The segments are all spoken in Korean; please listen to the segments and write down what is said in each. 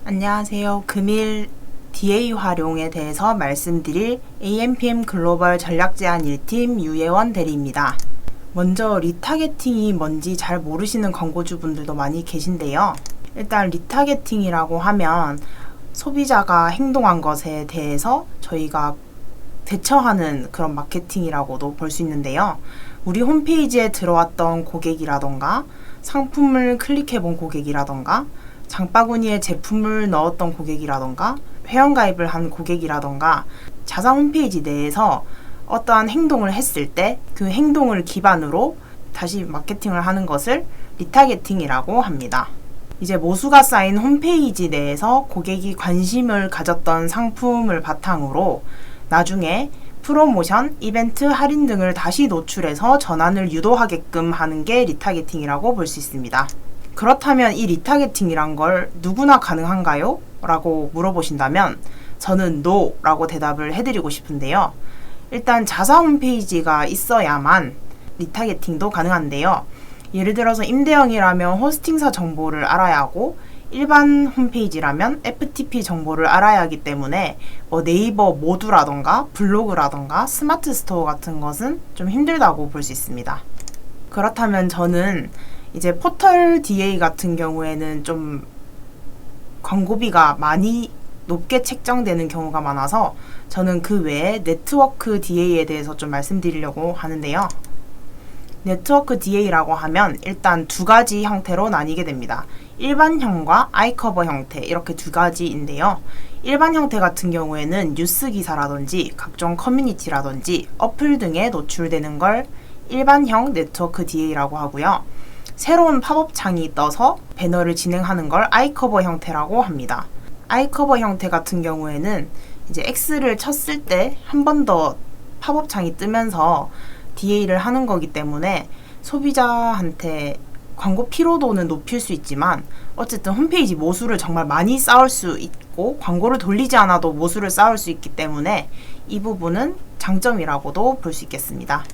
안녕하세요. 금일 DA 활용에 대해서 말씀드릴 AMPM 글로벌 전략제안 1팀 유예원 대리입니다. 먼저 리타겟팅이 뭔지 잘 모르시는 광고주분들도 많이 계신데요. 일단 리타겟팅이라고 하면 소비자가 행동한 것에 대해서 저희가 대처하는 그런 마케팅이라고도 볼 수 있는데요. 우리 홈페이지에 들어왔던 고객이라던가 상품을 클릭해본 고객이라던가 장바구니에 제품을 넣었던 고객이라던가 회원가입을 한 고객이라던가 자사 홈페이지 내에서 어떠한 행동을 했을 때 그 행동을 기반으로 다시 마케팅을 하는 것을 리타겟팅이라고 합니다. 이제 모수가 쌓인 홈페이지 내에서 고객이 관심을 가졌던 상품을 바탕으로 나중에 프로모션, 이벤트, 할인 등을 다시 노출해서 전환을 유도하게끔 하는 게 리타겟팅이라고 볼 수 있습니다. 그렇다면 이 리타겟팅이란 걸 누구나 가능한가요? 라고 물어보신다면 저는 NO 라고 대답을 해드리고 싶은데요. 일단 자사 홈페이지가 있어야만 리타겟팅도 가능한데요. 예를 들어서 임대형이라면 호스팅사 정보를 알아야 하고 일반 홈페이지라면 FTP 정보를 알아야 하기 때문에 네이버 모두라던가 블로그라던가 스마트 스토어 같은 것은 좀 힘들다고 볼 수 있습니다. 그렇다면 저는 이제 포털 DA 같은 경우에는 좀 광고비가 많이 높게 책정되는 경우가 많아서 저는 그 외에 네트워크 DA에 대해서 좀 말씀드리려고 하는데요. 네트워크 DA라고 하면 일단 두 가지 형태로 나뉘게 됩니다. 일반형과 아이커버 형태 이렇게 두 가지인데요. 일반 형태 같은 경우에는 뉴스 기사라든지 각종 커뮤니티라든지 어플 등에 노출되는 걸 일반형 네트워크 DA라고 하고요. 새로운 팝업 창이 떠서 배너를 진행하는 걸 아이커버 형태라고 합니다. 아이커버 형태 같은 경우에는 이제 X를 쳤을 때 한 번 더 팝업 창이 뜨면서 DA를 하는 거기 때문에 소비자한테 광고 피로도는 높일 수 있지만 어쨌든 홈페이지 모수를 정말 많이 쌓을 수 있고 광고를 돌리지 않아도 모수를 쌓을 수 있기 때문에 이 부분은 장점이라고도 볼 수 있겠습니다.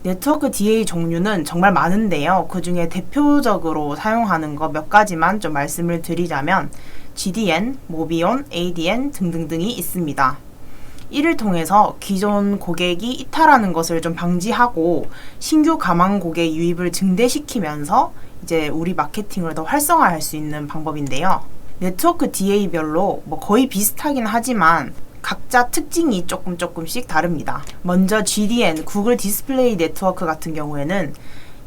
네트워크 DA 종류는 정말 많은데요. 그 중에 대표적으로 사용하는 거 몇 가지만 좀 말씀을 드리자면 GDN, 모비온, ADN 등등등이 있습니다. 이를 통해서 기존 고객이 이탈하는 것을 좀 방지하고 신규 가망 고객 유입을 증대시키면서 이제 우리 마케팅을 더 활성화할 수 있는 방법인데요. 네트워크 DA별로 거의 비슷하긴 하지만 각자 특징이 조금씩 다릅니다. 먼저 GDN, 구글 디스플레이 네트워크 같은 경우에는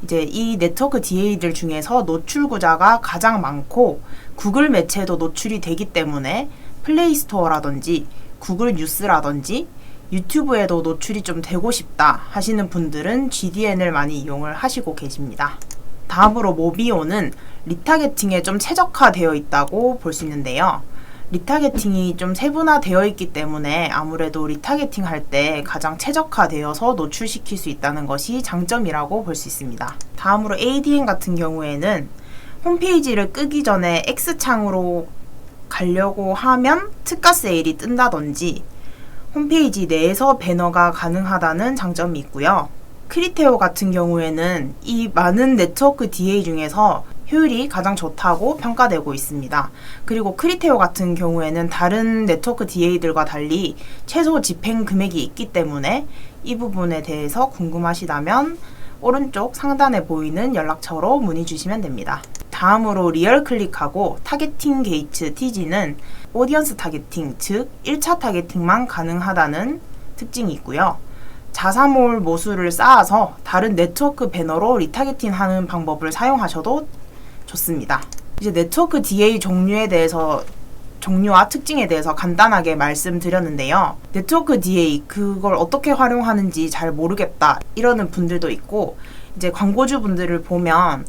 이제 이 네트워크 DA들 중에서 노출구자가 가장 많고 구글 매체도 노출이 되기 때문에 플레이스토어라든지 구글 뉴스라든지 유튜브에도 노출이 좀 되고 싶다 하시는 분들은 GDN을 많이 이용을 하시고 계십니다. 다음으로 모비오는 리타겟팅에 좀 최적화되어 있다고 볼 수 있는데요. 리타겟팅이 좀 세분화되어 있기 때문에 아무래도 리타겟팅 할 때 가장 최적화되어서 노출시킬 수 있다는 것이 장점이라고 볼 수 있습니다. 다음으로 ADN 같은 경우에는 홈페이지를 끄기 전에 X창으로 가려고 하면 특가 세일이 뜬다든지 홈페이지 내에서 배너가 가능하다는 장점이 있고요. 크리테오 같은 경우에는 이 많은 네트워크 DA 중에서 효율이 가장 좋다고 평가되고 있습니다. 그리고 크리테오 같은 경우에는 다른 네트워크 DA들과 달리 최소 집행 금액이 있기 때문에 이 부분에 대해서 궁금하시다면 오른쪽 상단에 보이는 연락처로 문의 주시면 됩니다. 다음으로 리얼 클릭하고 타겟팅 게이트 TG는 오디언스 타겟팅, 즉 1차 타겟팅만 가능하다는 특징이 있고요. 자사몰 모수를 쌓아서 다른 네트워크 배너로 리타겟팅 하는 방법을 사용하셔도 좋습니다. 이제 네트워크 DA 종류와 특징에 대해서 간단하게 말씀드렸는데요. 네트워크 DA 그걸 어떻게 활용하는지 잘 모르겠다 이러는 분들도 있고 이제 광고주 분들을 보면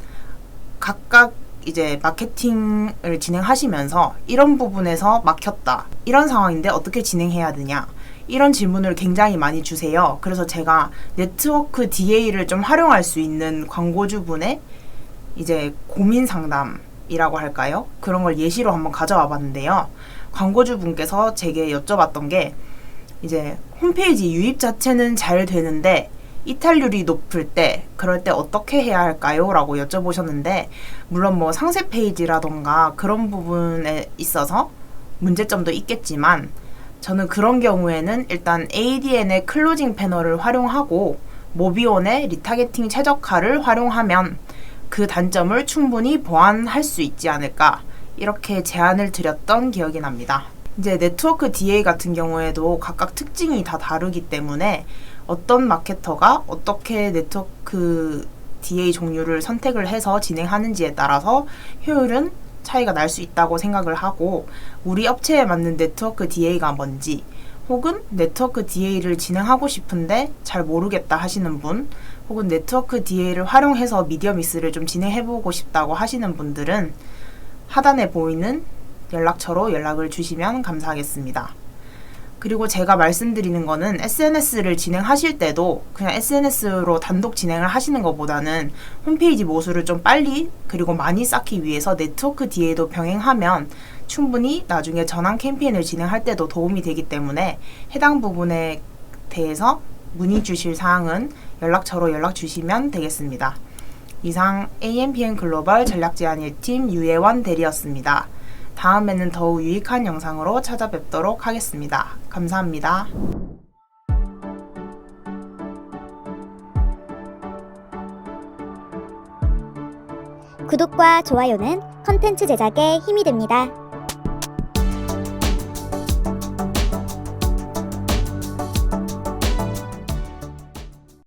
각각 이제 마케팅을 진행하시면서 이런 부분에서 막혔다. 이런 상황인데 어떻게 진행해야 되냐. 이런 질문을 굉장히 많이 주세요. 그래서 제가 네트워크 DA를 좀 활용할 수 있는 광고주분의 이제 고민 상담이라고 할까요? 그런 걸 예시로 한번 가져와 봤는데요. 광고주분께서 제게 여쭤봤던 게 이제 홈페이지 유입 자체는 잘 되는데 이탈률이 높을 때, 그럴 때 어떻게 해야 할까요? 라고 여쭤보셨는데, 물론 뭐 상세 페이지라던가 그런 부분에 있어서 문제점도 있겠지만, 저는 그런 경우에는 일단 ADN의 클로징 패널을 활용하고 모비온의 리타게팅 최적화를 활용하면 그 단점을 충분히 보완할 수 있지 않을까, 이렇게 제안을 드렸던 기억이 납니다. 이제 네트워크 DA 같은 경우에도 각각 특징이 다 다르기 때문에 어떤 마케터가 어떻게 네트워크 DA 종류를 선택을 해서 진행하는지에 따라서 효율은 차이가 날 수 있다고 생각을 하고, 우리 업체에 맞는 네트워크 DA가 뭔지, 혹은 네트워크 DA를 진행하고 싶은데 잘 모르겠다 하시는 분, 혹은 네트워크 DA를 활용해서 미디어 믹스를 좀 진행해보고 싶다고 하시는 분들은 하단에 보이는 연락처로 연락을 주시면 감사하겠습니다. 그리고 제가 말씀드리는 거는 SNS를 진행하실 때도 그냥 SNS로 단독 진행을 하시는 것보다는 홈페이지 모수를 좀 빨리 그리고 많이 쌓기 위해서 네트워크 DA도 병행하면 충분히 나중에 전환 캠페인을 진행할 때도 도움이 되기 때문에 해당 부분에 대해서 문의 주실 사항은 연락처로 연락 주시면 되겠습니다. 이상 AMPM 글로벌 전략제안 1팀 유예원 대리였습니다. 다음에는 더욱 유익한 영상으로 찾아뵙도록 하겠습니다. 감사합니다. 구독과 좋아요는 컨텐츠 제작에 힘이 됩니다.